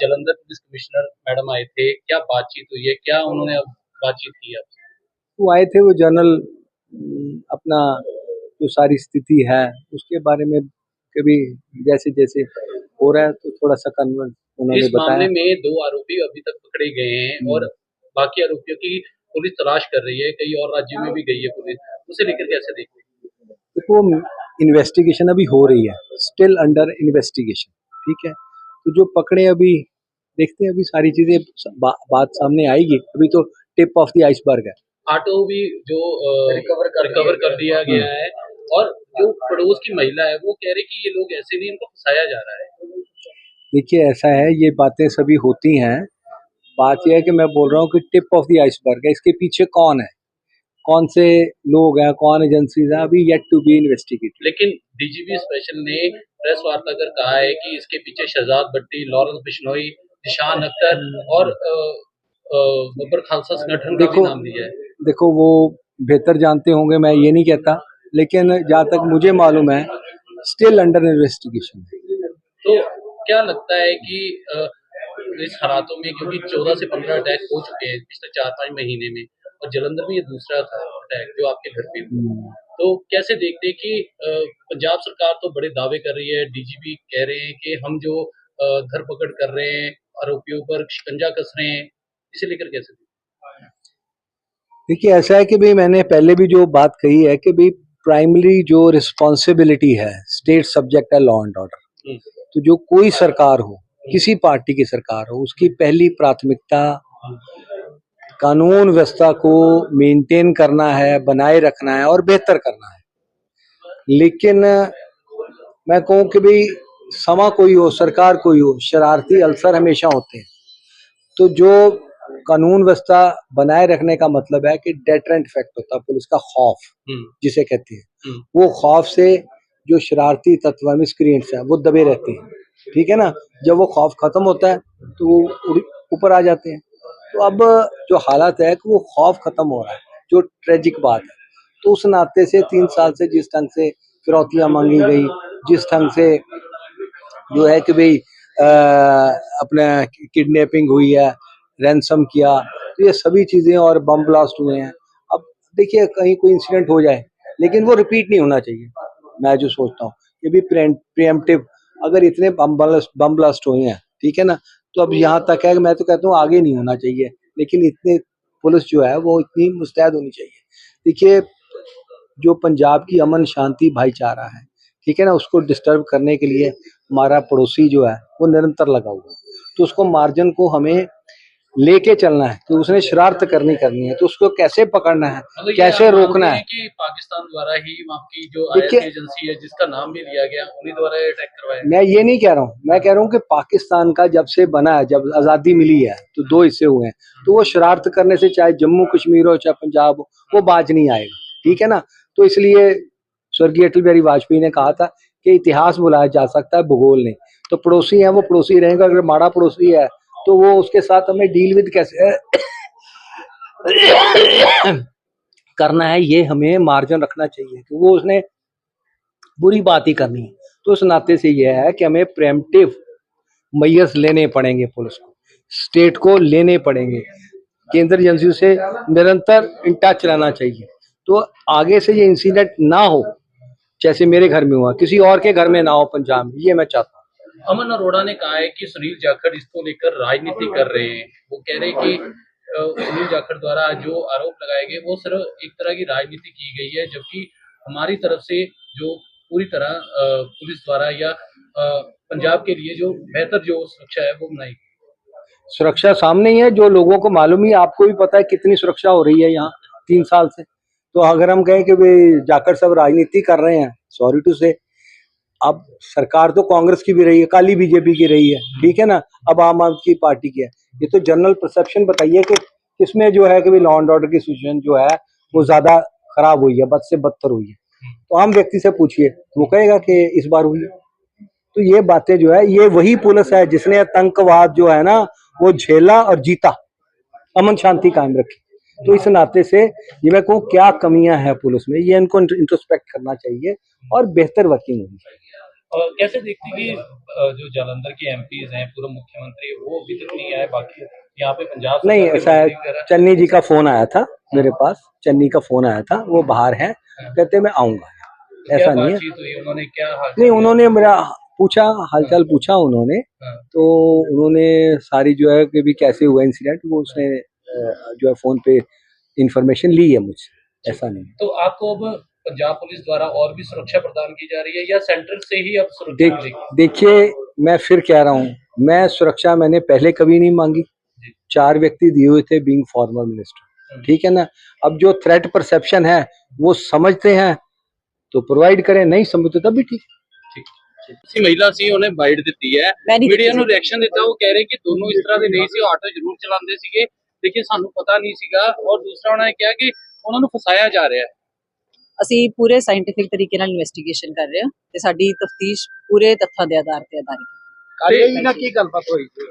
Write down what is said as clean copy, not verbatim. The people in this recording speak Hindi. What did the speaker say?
जालंधर पुलिस कमिश्नर मैडम आए थे, क्या बातचीत हुई है, क्या उन्होंने अब बातचीत की आपसे? वो आए थे, वो जनरल अपना जो सारी स्थिति है उसके बारे में कभी जैसे जैसे हो रहा है तो थोड़ा सा कन्वर्ट इस उन्होंने मामले बताया। में 2 आरोपी अभी तक पकड़े गए हैं और बाकी आरोपियों की पुलिस तलाश कर रही है, कई और राज्यों में भी गई है पुलिस, उसे लेकर कैसे देखते हैं? देखो, इन्वेस्टिगेशन अभी हो रही है, स्टिल अंडर इन्वेस्टिगेशन। ठीक है, तो जो पकड़े अभी देखते हैं, अभी सारी चीजें बात सामने आएगी। अभी तो टिप ऑफ द आइसबर्ग है। ऑटो भी जो रिकवर कर लिया गया है और जो पड़ोस की महिला है वो कह रही कि ये लोग ऐसे नहीं, इनको फंसाया जा रहा है। देखिए, ऐसा है, ये बातें सभी होती हैं। बात यह है कि मैं बोल रहा हूँ कि टिप ऑफ द आइसबर्ग है। इसके पीछे कौन है, कौन से लोग हैं, कौन एजेंसीज हैं, अभी येट टू बी इन्वेस्टिगेटेड। लेकिन डीजीपी स्पेशल ने प्रेस वार्ता कर कहा है कि इसके पीछे शहजाद भट्टी, लॉरेंस बिश्नोई, निशान अख्तर और बब्बर खालसा संगठन का भी नाम लिया है। देखो, वो बेहतर जानते होंगे, मैं ये नहीं कहता, लेकिन जहाँ तक मुझे मालूम है स्टिल अंडर इन्वेस्टिगेशन है। तो क्या लगता है कि इस हालातों में, क्योंकि 14 से 15 अटैक हो चुके हैं पिछले 4-5 महीने में और जलंधर में ये दूसरा था अटैक जो आपके घर पे हुआ, तो कैसे देखते हैं कि पंजाब सरकार तो बड़े दावे कर रही है, डीजीपी कह रहे हैं कि हम जो धरपकड़ कर रहे हैं, आरोपियों पर शिकंजा कस रहे हैं, इसे लेकर कैसे देखते देखिए, ऐसा है कि भाई मैंने पहले भी जो बात कही है कि भाई प्राइमरी जो रिस्पॉन्सिबिलिटी है, स्टेट सब्जेक्ट है लॉ एंड ऑर्डर। हैं? तो जो कोई सरकार हो, किसी पार्टी की सरकार हो, उसकी पहली प्राथमिकता कानून व्यवस्था को मेंटेन करना है, बनाए रखना है और बेहतर करना है। लेकिन मैं कहूँ कि भाई समा कोई हो, सरकार कोई हो, शरारती अल्सर हमेशा होते हैं। तो जो कानून व्यवस्था बनाए रखने का मतलब है कि डेटरेंट इफेक्ट होता है, पुलिस का खौफ जिसे कहते हैं, वो खौफ से जो शरारती तत्व मिसक्रिएंट्स हैं वो दबे रहते हैं। ठीक है ना, जब वो खौफ खत्म होता है तो वो ऊपर आ जाते हैं। तो अब जो हालत है कि वो खौफ खत्म हो रहा है, जो ट्रेजिक बात है। तो उस नाते से 3 साल से जिस ढंग से फिरौतियां मांगी गई, जिस ढंग से जो है कि भाई अपना किडनैपिंग हुई है, रैंसम किया, तो ये सभी चीजें और बम ब्लास्ट हुए हैं। अब देखिए, कहीं कोई इंसिडेंट हो जाए लेकिन वो रिपीट नहीं होना चाहिए। मैं जो सोचता हूँ ये भी प्रिएम्प्टिव, अगर इतने बम ब्लास्ट हुए हैं, ठीक है ना, तो अब यहाँ तक है कि मैं तो कहता हूँ आगे नहीं होना चाहिए, लेकिन इतने पुलिस जो है वो इतनी मुस्तैद होनी चाहिए। देखिए, जो पंजाब की अमन शांति भाईचारा है, ठीक है ना, उसको डिस्टर्ब करने के लिए हमारा पड़ोसी जो है वो निरंतर लगा हुआ है। तो उसको मार्जिन को हमें लेके चलना है, तो उसने शरारत करनी है, तो उसको कैसे पकड़ना है, मतलब कैसे रोकना है। कि पाकिस्तान द्वारा ही वहाँ की जो देखिए, आईएसआई एजेंसी है जिसका नाम भी लिया गया, उन्हीं द्वारा अटैक करवाया। मैं ये नहीं कह रहा हूँ, मैं कह रहा हूँ कि पाकिस्तान का जब से बना है, जब आज़ादी मिली है तो 2 हिस्से हुए हैं, तो वो शरारत करने से चाहे जम्मू कश्मीर हो चाहे पंजाब हो, वो बाज नहीं आएगा। ठीक है ना, तो इसलिए स्वर्गीय अटल बिहारी वाजपेयी ने कहा था कि इतिहास बुलाया जा सकता है, भूगोल नहीं। तो पड़ोसी है वो पड़ोसी रहेगा, अगर माड़ा पड़ोसी है तो वो उसके साथ हमें डील विद कैसे करना है, ये हमें मार्जिन रखना चाहिए कि वो उसने बुरी बात ही करनी है। तो उस नाते से यह है कि हमें प्रेम्प्टिव मेजर्स लेने पड़ेंगे, पुलिस को, स्टेट को लेने पड़ेंगे, केंद्र एजेंसियों से निरंतर इन टच रहना चाहिए। तो आगे से ये इंसिडेंट ना हो, जैसे मेरे घर में हुआ, किसी और के घर में ना हो पंजाब में, ये मैं चाहता हूँ। अमन अरोड़ा ने कहा है कि सुनील जाखड़ इसको लेकर राजनीति कर रहे हैं। वो कह रहे हैं कि सुनील जाखड़ द्वारा जो आरोप लगाए गए वो सिर्फ एक तरह की राजनीति की गई है, जबकि हमारी तरफ से जो पूरी तरह पुलिस द्वारा या पंजाब के लिए जो बेहतर जो सुरक्षा है वो बनाई गई। सुरक्षा सामने ही है, जो लोगों को मालूम ही, आपको भी पता है कितनी सुरक्षा हो रही है यहाँ 3 साल से। तो अगर हम कहें कि भाई जाकर सब राजनीति कर रहे हैं, सॉरी टू से, अब सरकार तो कांग्रेस की भी रही है, काली बीजेपी की रही है, ठीक है ना, अब आम आदमी पार्टी की है। ये तो जनरल परसेप्शन बताइए कि किसमें जो है कि लॉ एंड ऑर्डर की सिचुएशन जो है वो ज्यादा खराब हुई है, बद से बदतर हुई है। तो आम व्यक्ति से पूछिए, वो कहेगा कि इस बार हुई है। तो ये बातें जो है, ये वही पुलिस है जिसने आतंकवाद जो है ना वो झेला और जीता, अमन शांति कायम रखी। तो इस नाते से ये मैं कहूँ क्या कमियां हैं पुलिस में, ये इनको इंट्रोस्पेक्ट करना चाहिए और बेहतर वर्किंग होनी चाहिए। और कैसे देखती कि जो जालंधर के एमपीज हैं, पूर्व मुख्यमंत्री वो अभी तक नहीं आए, बाकी यहाँ पे पंजाब नहीं, सरकार के ऐसा है, मंत्री वगैरह। चन्नी जी का फोन आया था मेरे पास, चन्नी का फोन आया था, वो बाहर हैं, हाँ। कहते मैं आऊंगा, तो क्या ऐसा नहीं है। बातचीत हुई, उन्होंने क्या हाल नहीं, चाल उन्होंने मेरा पूछा, हालचाल हाँ। पूछा उन्होंने, हाँ। तो उन्होंने सारी जो है कि भी कैसे हुआ इंसिडेंट, वो उसने जो है फोन पे इंफॉर्मेशन ली है मुझसे, ऐसा नहीं है। तो आपको अब पंजाब पुलिस द्वारा और भी सुरक्षा प्रदान की जा रही है या सेंट्रल से ही अब सुरक्षा मिलेगी? देखिए, मैं फिर कह रहा हूँ, मैं सुरक्षा मैंने पहले कभी नहीं मांगी, जी। 4 व्यक्ति दिए हुए थे बीइंग फॉर्मर मिनिस्टर, ठीक है ना। अब जो थ्रेट परसेप्शन है वो समझते हैं तो प्रोवाइड करें, नहीं समझते तब भी ठीक। ਸੀ ਮਹਿਲਾ ਸੀ ਉਹਨੇ ਬਾਈਟ ਦਿੱਤੀ ਹੈ ਮੀਡੀਆ ਨੂੰ ਰਿਐਕਸ਼ਨ ਦਿੱਤਾ ਉਹ ਕਹਿ ਰਹੇ ਕਿ ਦੋਨੋਂ ਇਸ ਤਰ੍ਹਾਂ ਦੇ ਨਹੀਂ ਸੀ ਆਟੋ ਜ਼ਰੂਰ ਚਲਾਉਂਦੇ ਸੀਗੇ ਲੇਕਿन ਸਾਨੂੰ ਪਤਾ ਨਹੀਂ ਸੀਗਾ ਔਰ ਦੂਸਰਾ ਉਹਨਾਂ ਨੇ ਕਿਹਾ ਕਿ ਉਹਨਾਂ ਨੂੰ ਫਸਾਇਆ ਜਾ ਰਿਹਾ ਹੈ ਅਸੀਂ ਪੂਰੇ ਸਾਇੰਟਿਫਿਕ ਤਰੀਕੇ ਨਾਲ ਇਨਵੈਸਟੀਗੇਸ਼ਨ ਕਰ ਰਹੇ ਹਾਂ ਤੇ ਸਾਡੀ ਤਫਤੀਸ਼ ਪੂਰੇ ਤੱਥਾਂ ਦੇ ਆਧਾਰ ਤੇ ਆਧਾਰਿਤ ਹੈ। ਕਾਲੇ ਜੀ ਨਾਲ ਕੀ ਗੱਲਬਾਤ ਹੋਈ ਸੀ?